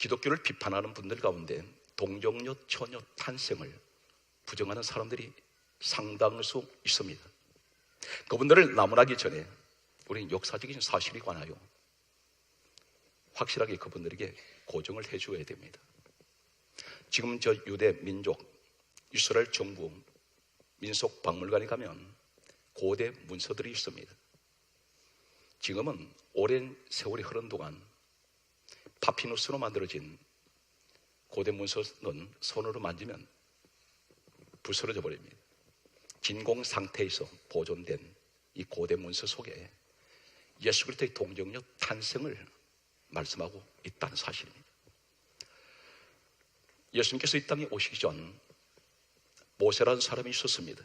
기독교를 비판하는 분들 가운데 동정녀 처녀 탄생을 부정하는 사람들이 상당수 있습니다. 그분들을 나무라기 전에 우리는 역사적인 사실에 관하여 확실하게 그분들에게 고정을 해줘야 됩니다. 지금 저 유대 민족 이스라엘 정부 민속박물관에 가면 고대 문서들이 있습니다. 지금은 오랜 세월이 흐른 동안 파피누스로 만들어진 고대 문서는 손으로 만지면 부스러져 버립니다. 진공 상태에서 보존된 이 고대 문서 속에 예수 그리스도의 동정녀 탄생을 말씀하고 있다는 사실입니다. 예수님께서 이 땅에 오시기 전 모세라는 사람이 있었습니다.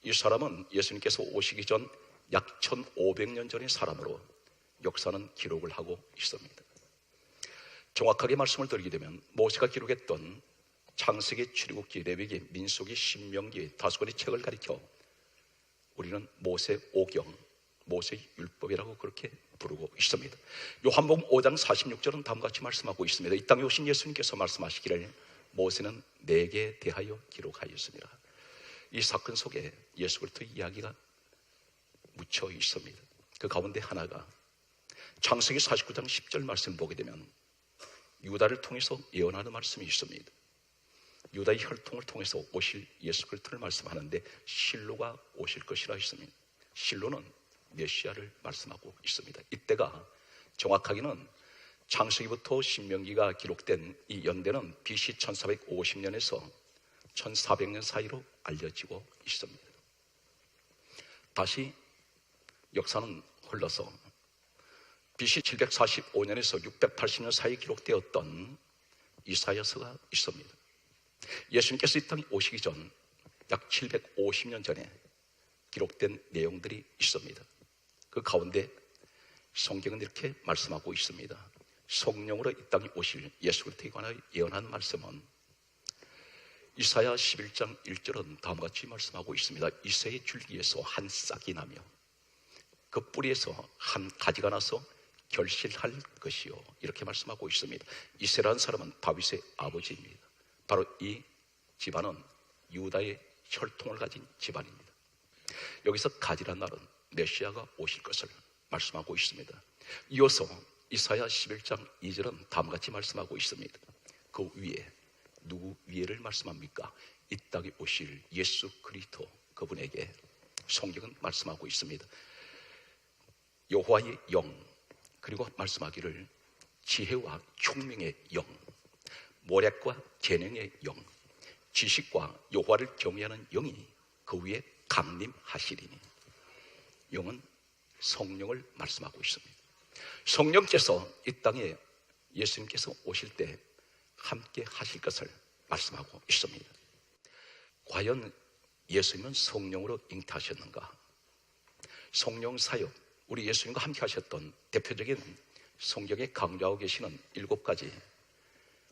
이 사람은 예수님께서 오시기 전 약 1500년 전의 사람으로 역사는 기록을 하고 있습니다. 정확하게 말씀을 드리게 되면 모세가 기록했던 창세기, 출애굽기, 레위기, 민수기, 신명기 5권의 책을 가리켜 우리는 모세 오경, 모세 율법이라고 그렇게 부르고 있습니다. 요한복음 5장 46절은 다음과 같이 말씀하고 있습니다. 이 땅에 오신 예수님께서 말씀하시기를 모세는 내게 대하여 기록하였습니다. 이 사건 속에 예수 그리스도의 이야기가 묻혀 있습니다. 그 가운데 하나가 창세기 49장 10절 말씀을 보게 되면 유다를 통해서 예언하는 말씀이 있습니다. 유다의 혈통을 통해서 오실 예수 그리스도를 말씀하는데 실로가 오실 것이라 했습니다. 실로는 메시아를 말씀하고 있습니다. 이때가 정확하게는 창세기부터 신명기가 기록된 이 연대는 BC 1450년에서 1400년 사이로 알려지고 있습니다. 다시 역사는 흘러서 BC 745년에서 680년 사이에 기록되었던 이사야서가 있습니다. 예수님께서 이 땅에 오시기 전 약 750년 전에 기록된 내용들이 있습니다. 그 가운데 성경은 이렇게 말씀하고 있습니다. 성령으로 이 땅에 오실 예수 그리스도에 관하여 예언한 말씀은 이사야 11장 1절은 다음과 같이 말씀하고 있습니다. 이새의 줄기에서 한 싹이 나며 그 뿌리에서 한 가지가 나서 결실할 것이요, 이렇게 말씀하고 있습니다. 이새라는 사람은 다윗의 아버지입니다. 바로 이 집안은 유다의 혈통을 가진 집안입니다. 여기서 가지란 말은 메시아가 오실 것을 말씀하고 있습니다. 이어서 이사야 11장 2절은 다음과 같이 말씀하고 있습니다. 그 위에 누구 위에를 말씀합니까? 이 땅에 오실 예수 그리스도, 그분에게 성경은 말씀하고 있습니다. 여호와의 영, 그리고 말씀하기를 지혜와 총명의 영, 모략과 재능의 영, 지식과 여호와를 경외하는 영이 그 위에 강림하시리니. 영은 성령을 말씀하고 있습니다. 성령께서 이 땅에 예수님께서 오실 때 함께 하실 것을 말씀하고 있습니다. 과연 예수님은 성령으로 잉태하셨는가? 성령 사역, 우리 예수님과 함께 하셨던 대표적인 성경에 강조하고 계시는 7가지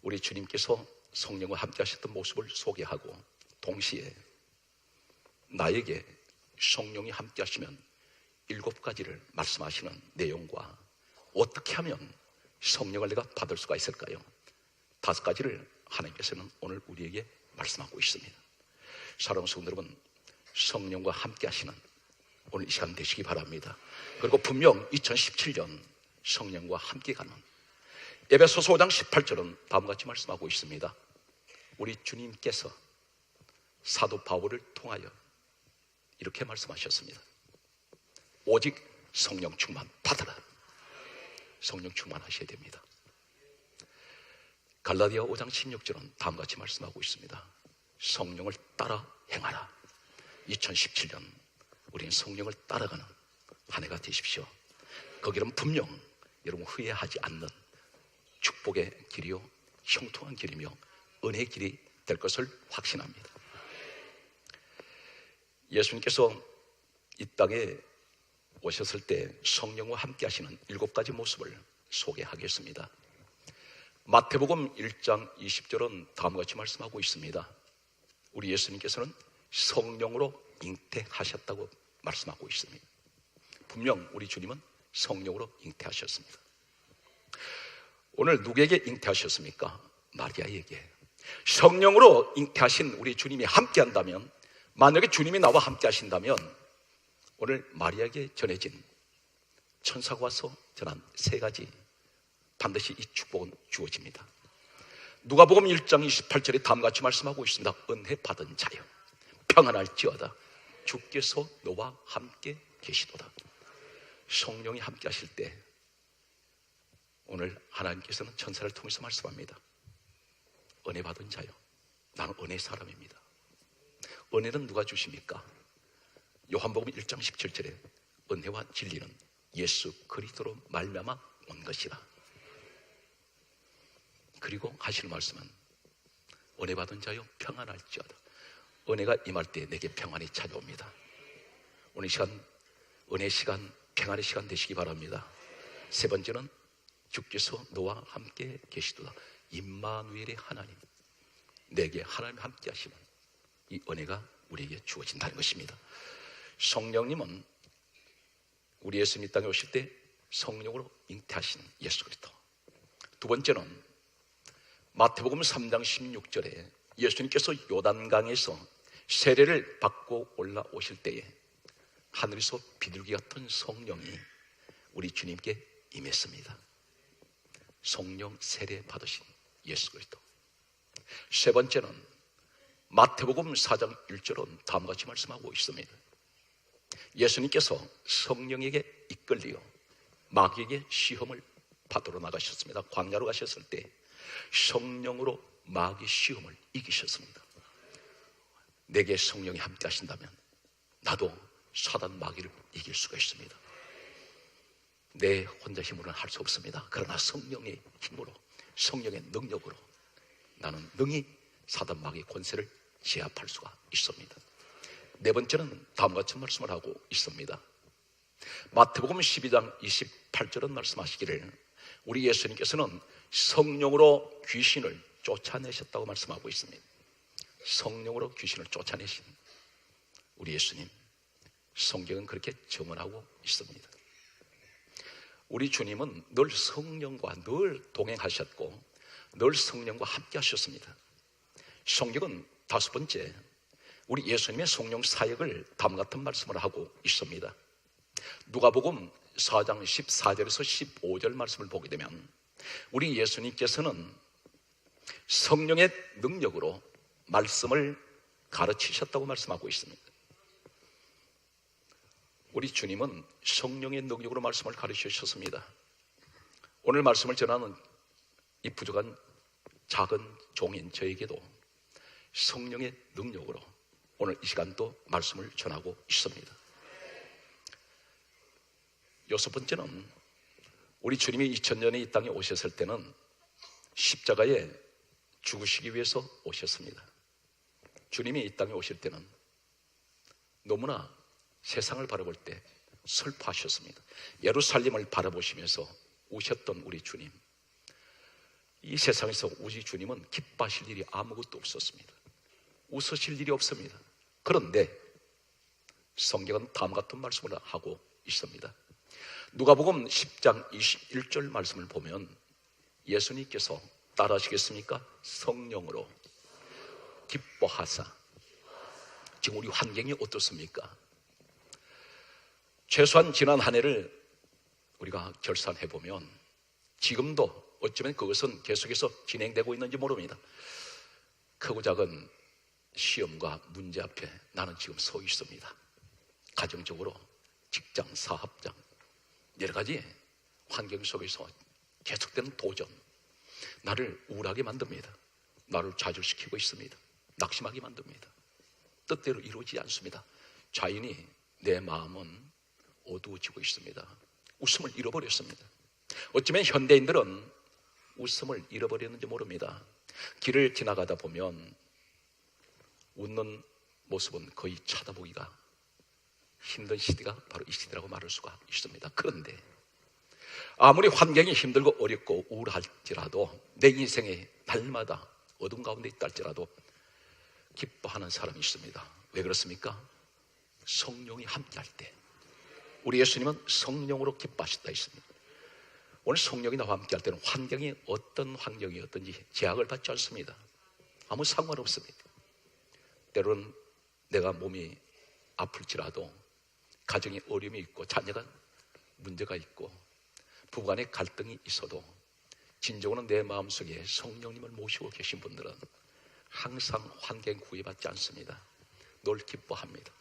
우리 주님께서 성령과 함께 하셨던 모습을 소개하고, 동시에 나에게 성령이 함께 하시면 7가지를 말씀하시는 내용과 어떻게 하면 성령을 내가 받을 수가 있을까요? 5가지를 하나님께서는 오늘 우리에게 말씀하고 있습니다. 사랑하는 성도 여러분, 성령과 함께 하시는 오늘 이 시간 되시기 바랍니다. 그리고 분명 2017년 성령과 함께 가는 에베소서 5장 18절은 다음과 같이 말씀하고 있습니다. 우리 주님께서 사도 바울을 통하여 이렇게 말씀하셨습니다. 오직 성령 충만 받아라. 성령 충만하셔야 됩니다. 갈라디아 5장 16절은 다음과 같이 말씀하고 있습니다. 성령을 따라 행하라. 2017년 우리는 성령을 따라가는 한 해가 되십시오. 거기는 분명 여러분 후회하지 않는 축복의 길이요, 형통한 길이며 은혜의 길이 될 것을 확신합니다. 예수님께서 이 땅에 오셨을 때 성령과 함께 하시는 7가지 모습을 소개하겠습니다. 마태복음 1장 20절은 다음과 같이 말씀하고 있습니다. 우리 예수님께서는 성령으로 잉태하셨다고 말씀하고 있습니다. 분명 우리 주님은 성령으로 잉태하셨습니다. 오늘 누구에게 잉태하셨습니까? 마리아에게. 성령으로 잉태하신 우리 주님이 함께한다면, 만약에 주님이 나와 함께하신다면 오늘 마리아에게 전해진, 천사가 와서 전한 세 가지, 반드시 이 축복은 주어집니다. 누가복음 1장 28절에 다음같이 말씀하고 있습니다. 은혜 받은 자여 평안할지어다 주께서 너와 함께 계시도다. 성령이 함께 하실 때 오늘 하나님께서는 천사를 통해서 말씀합니다. 은혜 받은 자여, 나는 은혜의 사람입니다. 은혜는 누가 주십니까? 요한복음 1장 17절에 은혜와 진리는 예수 그리스도로 말미암아 온 것이라. 그리고 하실 말씀은 은혜 받은 자여 평안할지어다. 은혜가 임할 때 내게 평안이 찾아옵니다. 오늘 시간 은혜 시간, 평안의 시간 되시기 바랍니다. 세 번째는 주께서 너와 함께 계시도다. 임마누엘의 하나님, 내게 하나님 함께 하시는 이 은혜가 우리에게 주어진다는 것입니다. 성령님은 우리 예수님 이 땅에 오실 때 성령으로 잉태하신 예수 그리스도. 두 번째는 마태복음 3장 16절에 예수님께서 요단강에서 세례를 받고 올라오실 때에 하늘에서 비둘기 같은 성령이 우리 주님께 임했습니다. 성령 세례 받으신 예수 그리스도. 세 번째는 마태복음 4장 1절은 다음과 같이 말씀하고 있습니다. 예수님께서 성령에게 이끌리어 마귀에게 시험을 받으러 나가셨습니다. 광야로 가셨을 때 성령으로 마귀 시험을 이기셨습니다. 내게 성령이 함께 하신다면 나도 사단 마귀를 이길 수가 있습니다. 내 혼자 힘으로는 할 수 없습니다. 그러나 성령의 힘으로, 성령의 능력으로 나는 능히 사단 마귀의 권세를 제압할 수가 있습니다. 네 번째는 다음과 같은 말씀을 하고 있습니다. 마태복음 12장 28절은 말씀하시기를 우리 예수님께서는 성령으로 귀신을 쫓아내셨다고 말씀하고 있습니다. 성령으로 귀신을 쫓아내신 우리 예수님, 성경은 그렇게 증언하고 있습니다. 우리 주님은 늘 성령과 늘 동행하셨고 늘 성령과 함께 하셨습니다. 성경은 다섯 번째, 우리 예수님의 성령 사역을 다음과 같은 말씀을 하고 있습니다. 누가복음 4장 14절에서 15절 말씀을 보게 되면 우리 예수님께서는 성령의 능력으로 말씀을 가르치셨다고 말씀하고 있습니다. 우리 주님은 성령의 능력으로 말씀을 가르치셨습니다. 오늘 말씀을 전하는 이 부족한 작은 종인 저에게도 성령의 능력으로 오늘 이 시간도 말씀을 전하고 있습니다. 여섯 번째는 우리 주님이 2000년에 이 땅에 오셨을 때는 십자가에 죽으시기 위해서 오셨습니다. 주님이 이 땅에 오실 때는 너무나 세상을 바라볼 때 슬퍼하셨습니다. 예루살렘을 바라보시면서 우셨던 우리 주님, 이 세상에서 우리 주님은 기뻐하실 일이 아무것도 없었습니다. 웃으실 일이 없습니다. 그런데 성경은 다음과 같은 말씀을 하고 있습니다. 누가복음 10장 21절 말씀을 보면 예수님께서 따라하시겠습니까? 성령으로 기뻐하사. 지금 우리 환경이 어떻습니까? 최소한 지난 한 해를 우리가 결산해보면 지금도 어쩌면 그것은 계속해서 진행되고 있는지 모릅니다. 크고 작은 시험과 문제 앞에 나는 지금 서 있습니다. 가정적으로, 직장, 사업장, 여러 가지 환경 속에서 계속되는 도전, 나를 우울하게 만듭니다. 나를 좌절시키고 있습니다. 낙심하게 만듭니다. 뜻대로 이루어지지 않습니다. 자연히 내 마음은 어두워지고 있습니다. 웃음을 잃어버렸습니다. 어쩌면 현대인들은 웃음을 잃어버렸는지 모릅니다. 길을 지나가다 보면 웃는 모습은 거의 쳐다보기가 힘든 시대가 바로 이 시대라고 말할 수가 있습니다. 그런데 아무리 환경이 힘들고 어렵고 우울할지라도 내 인생에 날마다 어둠 가운데 있다 할지라도 기뻐하는 사람이 있습니다. 왜 그렇습니까? 성령이 함께할 때. 우리 예수님은 성령으로 기뻐하셨다 했습니다. 오늘 성령이 나와 함께 할 때는 환경이 어떤 환경이었든지 제약을 받지 않습니다. 아무 상관없습니다. 때로는 내가 몸이 아플지라도 가정에 어려움이 있고 자녀가 문제가 있고 부부간에 갈등이 있어도 진정으로 내 마음속에 성령님을 모시고 계신 분들은 항상 환경 구애받지 않습니다. 늘 기뻐합니다.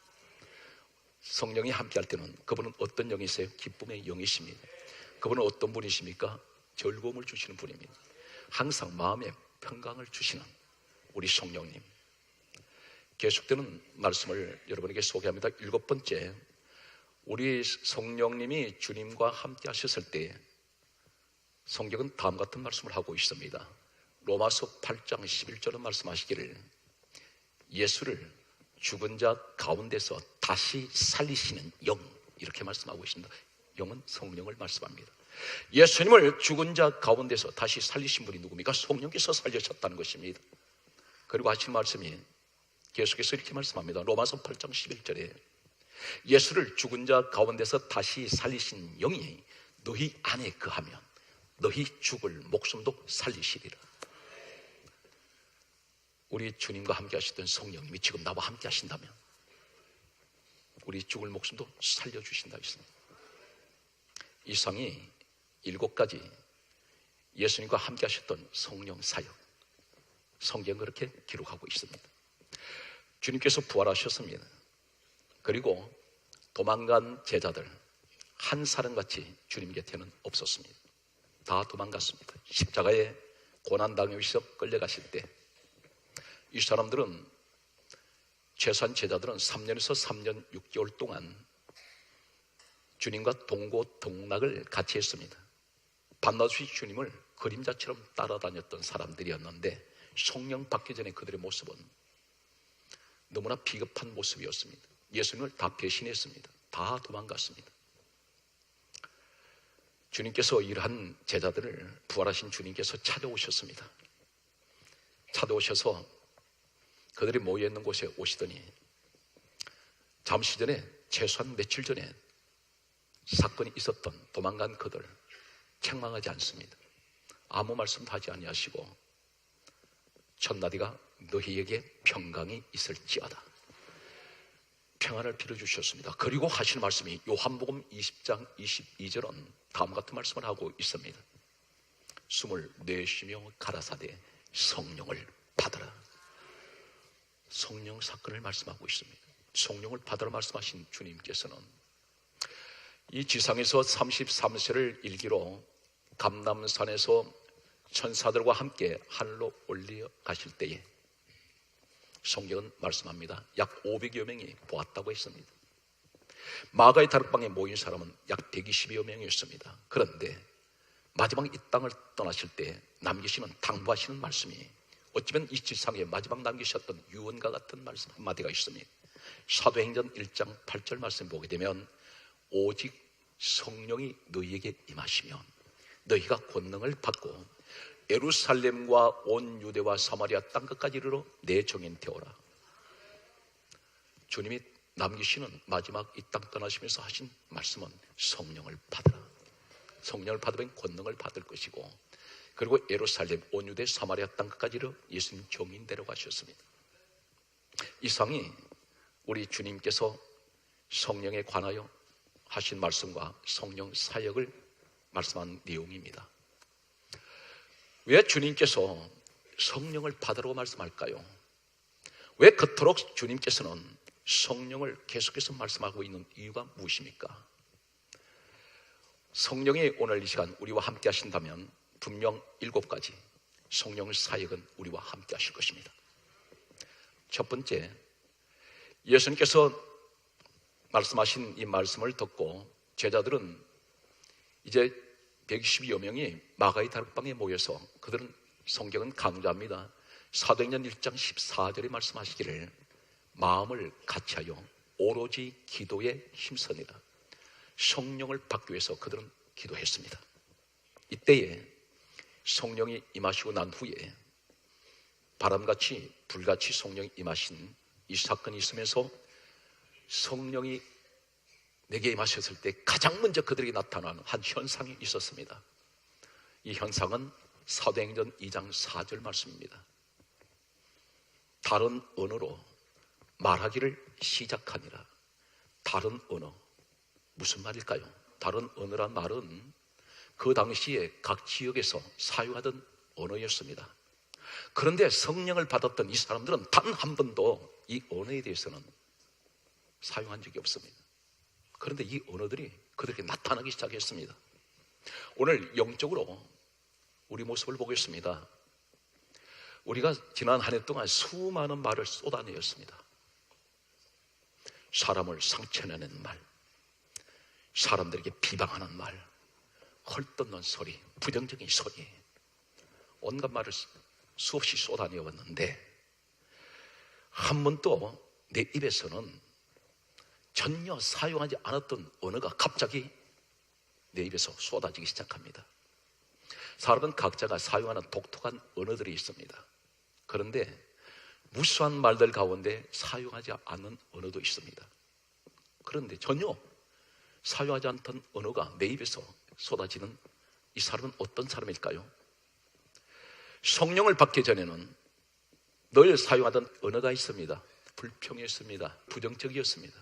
성령이 함께할 때는 그분은 어떤 영이세요? 기쁨의 영이십니다. 그분은 어떤 분이십니까? 즐거움을 주시는 분입니다. 항상 마음에 평강을 주시는 우리 성령님. 계속되는 말씀을 여러분에게 소개합니다. 7번째, 우리 성령님이 주님과 함께 하셨을 때 성경은 다음 같은 말씀을 하고 있습니다. 로마서 8장 11절은 말씀하시기를 예수를 죽은 자 가운데서 다시 살리시는 영, 이렇게 말씀하고 있습니다. 영은 성령을 말씀합니다. 예수님을 죽은 자 가운데서 다시 살리신 분이 누굽니까? 성령께서 살리셨다는 것입니다. 그리고 하신 말씀이 계속해서 이렇게 말씀합니다. 로마서 8장 11절에 예수를 죽은 자 가운데서 다시 살리신 영이 너희 안에 거하면 너희 죽을 목숨도 살리시리라. 우리 주님과 함께 하시던 성령님이 지금 나와 함께 하신다면 우리 죽을 목숨도 살려주신다 했습니다. 이상이 7가지 예수님과 함께 하셨던 성령 사역, 성경은 그렇게 기록하고 있습니다. 주님께서 부활하셨습니다. 그리고 도망간 제자들 한 사람같이 주님 곁에는 없었습니다. 다 도망갔습니다. 십자가에 고난당해서 끌려가실 때 이 사람들은, 최소한 제자들은 3년에서 3년 6개월 동안 주님과 동고동락을 같이 했습니다. 밤낮없이 주님을 그림자처럼 따라다녔던 사람들이었는데 성령 받기 전에 그들의 모습은 너무나 비겁한 모습이었습니다. 예수님을 다 배신했습니다. 다 도망갔습니다. 주님께서 이러한 제자들을 부활하신 주님께서 찾아오셨습니다. 찾아오셔서 그들이 모여있는 곳에 오시더니 잠시 전에, 최소한 며칠 전에 사건이 있었던 도망간 그들 책망하지 않습니다. 아무 말씀도 하지 아니하시고 첫마디가 너희에게 평강이 있을지어다, 평안을 빌어주셨습니다. 그리고 하시는 말씀이 요한복음 20장 22절은 다음 같은 말씀을 하고 있습니다. 숨을 내쉬며 가라사대 성령을 받으라. 성령 사건을 말씀하고 있습니다. 성령을 받으라 말씀하신 주님께서는 이 지상에서 33세를 일기로 감람산에서 천사들과 함께 하늘로 올려 가실 때에 성경은 말씀합니다. 약 500여 명이 보았다고 했습니다. 마가의 다락방에 모인 사람은 약 120여 명이었습니다. 그런데 마지막 이 땅을 떠나실 때 남기시는, 당부하시는 말씀이 어쩌면 이 지상에 마지막 남기셨던 유언과 같은 말씀 한마디가 있습니다. 사도행전 1장 8절 말씀 보게 되면 오직 성령이 너희에게 임하시면 너희가 권능을 받고 예루살렘과 온 유대와 사마리아 땅끝까지 이르러 내 종인 되어라. 주님이 남기시는 마지막 이 땅 떠나시면서 하신 말씀은 성령을 받으라. 성령을 받으면 권능을 받을 것이고, 그리고 예루살렘, 온 유대, 사마리아 땅끝까지 이르러 예수님 종인 데려가셨습니다. 이상이 우리 주님께서 성령에 관하여 하신 말씀과 성령 사역을 말씀한 내용입니다. 왜 주님께서 성령을 받으라고 말씀할까요? 왜 그토록 주님께서는 성령을 계속해서 말씀하고 있는 이유가 무엇입니까? 성령이 오늘 이 시간 우리와 함께 하신다면 분명 7가지 성령 사역은 우리와 함께 하실 것입니다. 첫 번째, 예수님께서 말씀하신 이 말씀을 듣고 제자들은 이제 120여 명이 마가의 다락방에 모여서, 그들은 성경은 강조합니다. 사도행전 1장 14절에 말씀하시기를 마음을 같이하여 오로지 기도에 힘쓰니라. 성령을 받기 위해서 그들은 기도했습니다. 이때에 성령이 임하시고 난 후에 바람같이 불같이 성령이 임하신 이 사건이 있으면서 성령이 내게 임하셨을 때 가장 먼저 그들에게 나타나는 한 현상이 있었습니다. 이 현상은 사도행전 2장 4절 말씀입니다. 다른 언어로 말하기를 시작하니라. 다른 언어, 무슨 말일까요? 다른 언어란 말은 그 당시에 각 지역에서 사용하던 언어였습니다. 그런데 성령을 받았던 이 사람들은 단 한 번도 이 언어에 대해서는 사용한 적이 없습니다. 그런데 이 언어들이 그들에게 나타나기 시작했습니다. 오늘 영적으로 우리 모습을 보겠습니다. 우리가 지난 한 해 동안 수많은 말을 쏟아내었습니다. 사람을 상처내는 말, 사람들에게 비방하는 말, 헐뜯는 소리, 부정적인 소리, 온갖 말을 수없이 쏟아내었는데 한 번도 내 입에서는 전혀 사용하지 않았던 언어가 갑자기 내 입에서 쏟아지기 시작합니다. 사람은 각자가 사용하는 독특한 언어들이 있습니다. 그런데 무수한 말들 가운데 사용하지 않는 언어도 있습니다. 그런데 전혀 사용하지 않던 언어가 내 입에서 쏟아지는 이 사람은 어떤 사람일까요? 성령을 받기 전에는 늘 사용하던 언어가 있습니다. 불평했습니다. 부정적이었습니다.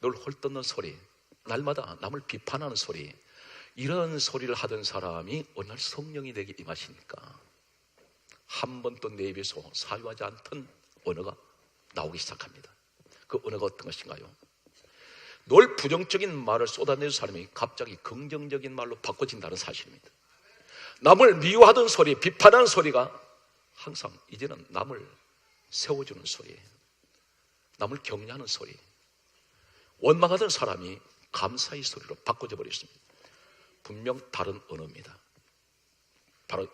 늘 헐뜯는 소리, 날마다 남을 비판하는 소리, 이런 소리를 하던 사람이 어느 날 성령이 내게 임하시니까 한 번도 내 입에서 사용하지 않던 언어가 나오기 시작합니다. 그 언어가 어떤 것인가요? 늘 부정적인 말을 쏟아내는 사람이 갑자기 긍정적인 말로 바꿔진다는 사실입니다. 남을 미워하던 소리, 비판하는 소리가 항상 이제는 남을 세워주는 소리, 남을 격려하는 소리, 원망하던 사람이 감사의 소리로 바꿔져 버렸습니다. 분명 다른 언어입니다. 바로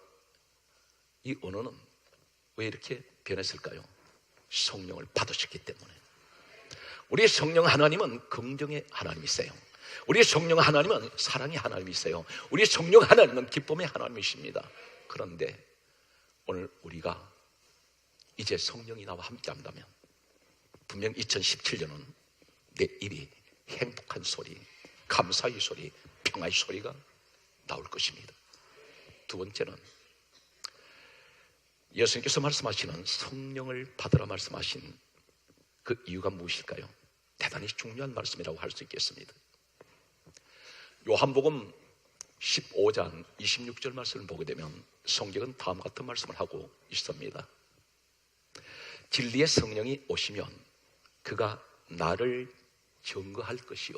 이 언어는 왜 이렇게 변했을까요? 성령을 받으셨기 때문에. 우리 성령 하나님은 긍정의 하나님이세요. 우리 성령 하나님은 사랑의 하나님이세요. 우리 성령 하나님은 기쁨의 하나님이십니다. 그런데 오늘 우리가 이제 성령이 나와 함께 한다면 분명 2017년은 내 입이 행복한 소리, 감사의 소리, 평화의 소리가 나올 것입니다. 두 번째는 예수님께서 말씀하시는 성령을 받으라 말씀하신 그 이유가 무엇일까요? 대단히 중요한 말씀이라고 할 수 있겠습니다. 요한복음 15장 26절 말씀을 보게 되면 성경은 다음과 같은 말씀을 하고 있습니다. 진리의 성령이 오시면 그가 나를 증거할 것이요,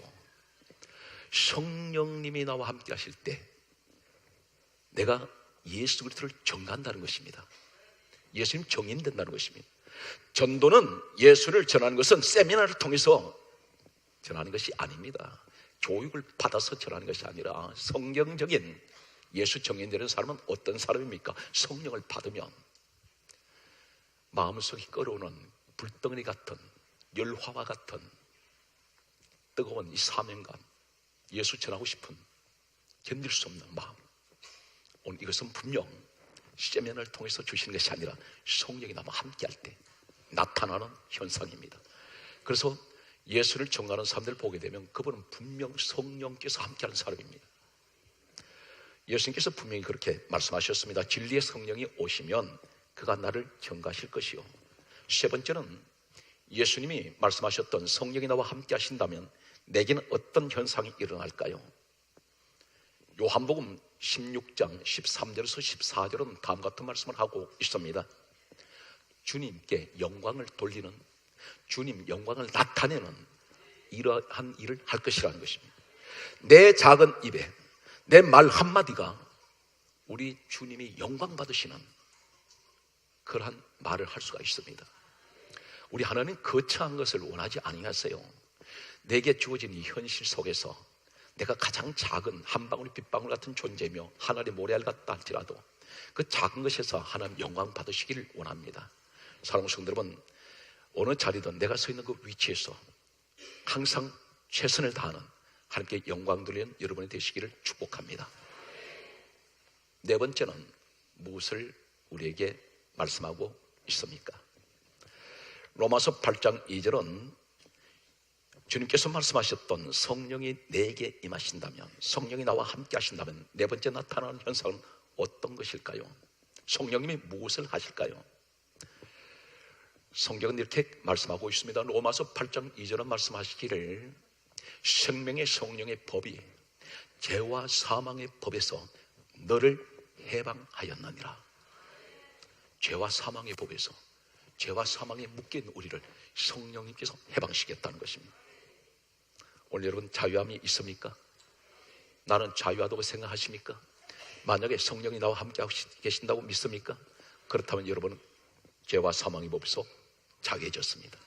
성령님이 나와 함께 하실 때 내가 예수 그리스도를 증거한다는 것입니다. 예수님 증인된다는 것입니다. 전도는 예수를 전하는 것은 세미나를 통해서 전하는 것이 아닙니다. 교육을 받아서 전하는 것이 아니라 성경적인 예수 증인되는 사람은 어떤 사람입니까? 성령을 받으면 마음속에 끓어오는 불덩어리 같은 열화와 같은 뜨거운 이 사명감, 예수 전하고 싶은 견딜 수 없는 마음, 오늘 이것은 분명 세면을 통해서 주시는 것이 아니라 성령이 나와 함께할 때 나타나는 현상입니다. 그래서 예수를 증거하는 사람들을 보게 되면 그분은 분명 성령께서 함께하는 사람입니다. 예수님께서 분명히 그렇게 말씀하셨습니다. 진리의 성령이 오시면 그가 나를 증거하실 것이요. 세 번째는 예수님이 말씀하셨던 성령이 나와 함께 하신다면 내게는 어떤 현상이 일어날까요? 요한복음 16장 13절에서 14절은 다음 같은 말씀을 하고 있습니다. 주님께 영광을 돌리는, 주님 영광을 나타내는 이러한 일을 할 것이라는 것입니다. 내 작은 입에 내 말 한마디가 우리 주님이 영광 받으시는 그러한 말을 할 수가 있습니다. 우리 하나님 거창한 것을 원하지 아니하세요. 내게 주어진 이 현실 속에서 내가 가장 작은 한 방울 빗방울 같은 존재며 하늘의 모래알 같다 할지라도 그 작은 것에서 하나님 영광 받으시기를 원합니다. 사랑하는 성도 여러분, 어느 자리든 내가 서 있는 그 위치에서 항상 최선을 다하는 하나님께 영광 돌리는 여러분이 되시기를 축복합니다. 네 번째는 무엇을 우리에게 말씀하고 있습니까? 로마서 8장 2절은 주님께서 말씀하셨던 성령이 내게 임하신다면, 성령이 나와 함께 하신다면 네 번째 나타나는 현상은 어떤 것일까요? 성령님이 무엇을 하실까요? 성경은 이렇게 말씀하고 있습니다. 로마서 8장 2절은 말씀하시기를 생명의 성령의 법이 죄와 사망의 법에서 너를 해방하였느니라. 죄와 사망의 법에서, 죄와 사망에 묶여있는 우리를 성령님께서 해방시켰다는 것입니다. 오늘 여러분 자유함이 있습니까? 나는 자유하다고 생각하십니까? 만약에 성령이 나와 함께 계신다고 믿습니까? 그렇다면 여러분은 죄와 사망의 법에서 자유해졌습니다.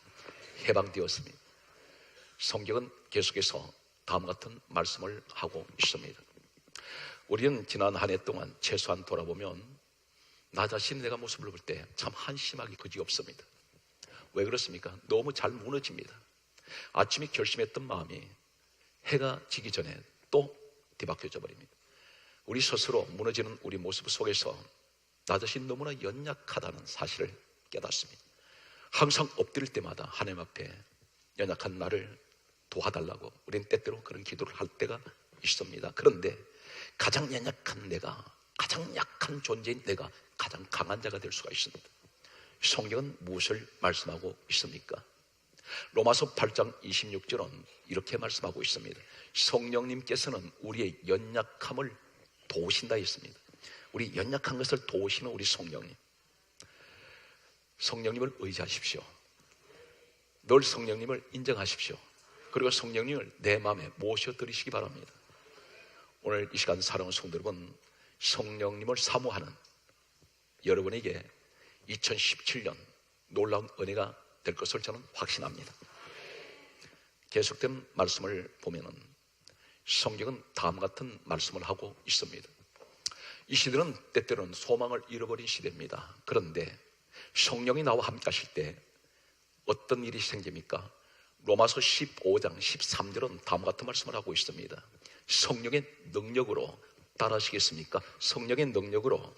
해방되었습니다. 성경은 계속해서 다음 같은 말씀을 하고 있습니다. 우리는 지난 한 해 동안 최소한 돌아보면 나 자신이 내가 모습을 볼 때 참 한심하기 그지없습니다. 왜 그렇습니까? 너무 잘 무너집니다. 아침에 결심했던 마음이 해가 지기 전에 또 뒤바뀌어져 버립니다. 우리 스스로 무너지는 우리 모습 속에서 나 자신 너무나 연약하다는 사실을 깨닫습니다. 항상 엎드릴 때마다 하나님 앞에 연약한 나를 도와달라고 우리는 때때로 그런 기도를 할 때가 있습니다. 그런데 가장 연약한 내가, 가장 약한 존재인 내가 가장 강한 자가 될 수가 있습니다. 성경은 무엇을 말씀하고 있습니까? 로마서 8장 26절은 이렇게 말씀하고 있습니다. 성령님께서는 우리의 연약함을 도우신다 했습니다. 우리 연약한 것을 도우시는 우리 성령님, 성령님을 의지하십시오. 늘 성령님을 인정하십시오. 그리고 성령님을 내 마음에 모셔드리시기 바랍니다. 오늘 이 시간 사랑하는 성도 여러분, 성령님을 사모하는 여러분에게 2017년 놀라운 은혜가 될 것을 저는 확신합니다. 계속된 말씀을 보면은 성경은 다음 같은 말씀을 하고 있습니다. 이 시대는 때때로는 소망을 잃어버린 시대입니다. 그런데 성령이 나와 함께 하실 때 어떤 일이 생깁니까? 로마서 15장 13절은 다음 같은 말씀을 하고 있습니다. 성령의 능력으로, 따라하시겠습니까? 성령의 능력으로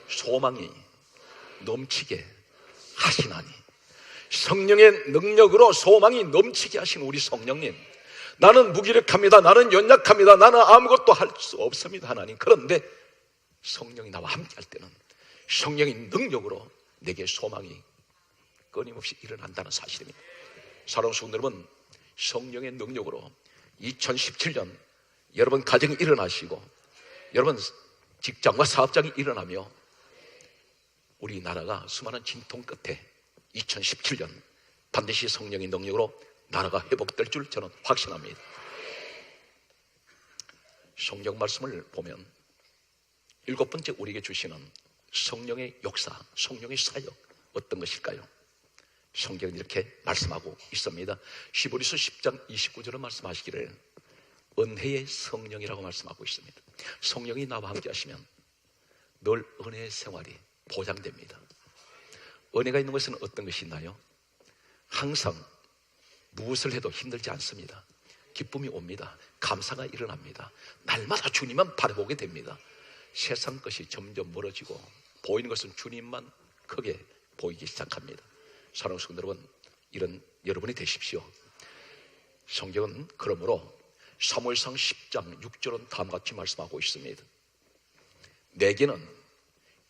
소망이 넘치게 하시나니. 성령의 능력으로 소망이 넘치게 하신 우리 성령님, 나는 무기력합니다, 나는 연약합니다, 나는 아무것도 할 수 없습니다 하나님. 그런데 성령이 나와 함께 할 때는 성령의 능력으로 내게 소망이 끊임없이 일어난다는 사실입니다. 사랑하는 성도 여러분, 성령의 능력으로 2017년 여러분 가정이 일어나시고 여러분 직장과 사업장이 일어나며 우리나라가 수많은 진통 끝에 2017년 반드시 성령의 능력으로 나라가 회복될 줄 저는 확신합니다. 성경 말씀을 보면 7번째 우리에게 주시는 성령의 역사, 성령의 사역 어떤 것일까요? 성경은 이렇게 말씀하고 있습니다. 히브리서 10장 29절은 말씀하시기를 은혜의 성령이라고 말씀하고 있습니다. 성령이 나와 함께 하시면 늘 은혜의 생활이 보장됩니다. 은혜가 있는 것은 어떤 것이 있나요? 항상 무엇을 해도 힘들지 않습니다. 기쁨이 옵니다. 감사가 일어납니다. 날마다 주님만 바라보게 됩니다. 세상 것이 점점 멀어지고 보이는 것은 주님만 크게 보이기 시작합니다. 사랑하는 성도 여러분, 이런 여러분이 되십시오. 성경은 그러므로 사무엘상 10장 6절은 다음같이 말씀하고 있습니다. 내게는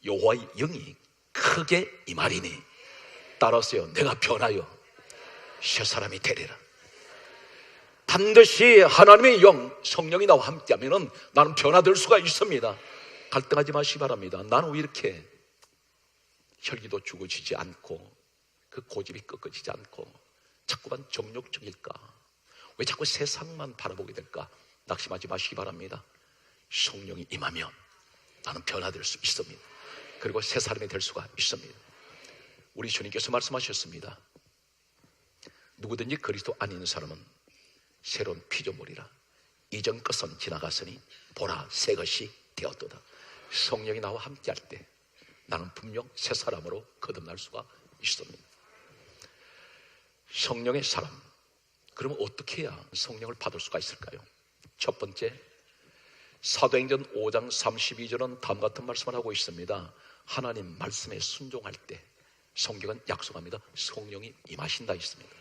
여호와의 영이 크게 임하리니 따라서요, 내가 변하여 새 사람이 되리라. 반드시 하나님의 영, 성령이 나와 함께하면 나는 변화될 수가 있습니다. 갈등하지 마시기 바랍니다. 나는 왜 이렇게 혈기도 죽어지지 않고 그 고집이 꺾어지지 않고 자꾸만 정욕적일까? 왜 자꾸 세상만 바라보게 될까? 낙심하지 마시기 바랍니다. 성령이 임하면 나는 변화될 수 있습니다. 그리고 새 사람이 될 수가 있습니다. 우리 주님께서 말씀하셨습니다. 누구든지 그리스도 안에 있는 사람은 새로운 피조물이라. 이전 것은 지나갔으니 보라 새 것이 되었도다. 성령이 나와 함께 할 때 나는 분명 새 사람으로 거듭날 수가 있습니다. 성령의 사람, 그러면 어떻게 해야 성령을 받을 수가 있을까요? 첫 번째, 사도행전 5장 32절은 다음 같은 말씀을 하고 있습니다. 하나님 말씀에 순종할 때 성경은 약속합니다. 성령이 임하신다 했습니다.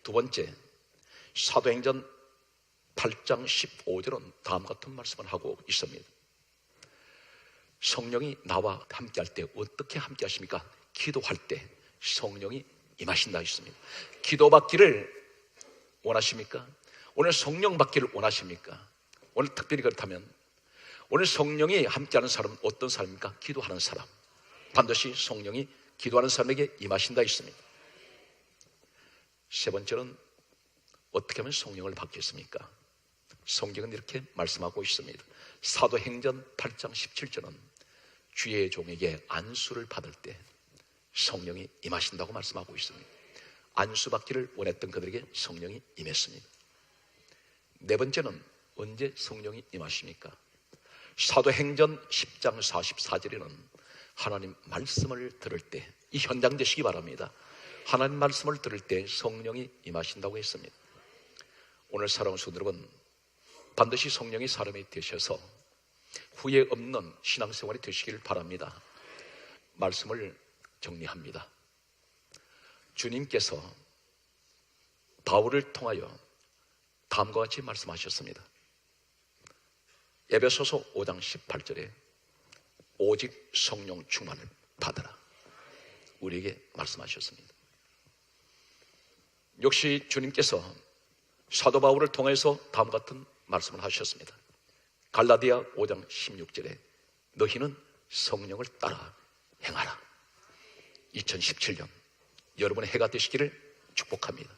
두 번째, 사도행전 8장 15절은 다음 같은 말씀을 하고 있습니다. 성령이 나와 함께할 때 어떻게 함께 하십니까? 기도할 때 성령이 임하신다 했습니다. 기도받기를 원하십니까? 오늘 성령 받기를 원하십니까? 오늘 특별히 그렇다면 오늘 성령이 함께하는 사람은 어떤 사람입니까? 기도하는 사람. 반드시 성령이 기도하는 사람에게 임하신다 했습니다. 세 번째는 어떻게 하면 성령을 받겠습니까? 성경은 이렇게 말씀하고 있습니다. 사도행전 8장 17절은 주의 종에게 안수를 받을 때 성령이 임하신다고 말씀하고 있습니다. 안수 받기를 원했던 그들에게 성령이 임했습니다. 네 번째는 언제 성령이 임하십니까? 사도행전 10장 44절에는 하나님 말씀을 들을 때, 이 현장 되시기 바랍니다. 하나님 말씀을 들을 때 성령이 임하신다고 했습니다. 오늘 사랑하는 성도 여러분, 반드시 성령이 사람이 되셔서 후회 없는 신앙생활이 되시길 바랍니다. 말씀을 정리합니다. 주님께서 바울을 통하여 다음과 같이 말씀하셨습니다. 에베소서 5장 18절에 오직 성령 충만을 받으라, 우리에게 말씀하셨습니다. 역시 주님께서 사도 바울을 통해서 다음과 같은 말씀을 하셨습니다. 갈라디아 5장 16절에 너희는 성령을 따라 행하라. 2017년 여러분의 해가 되시기를 축복합니다.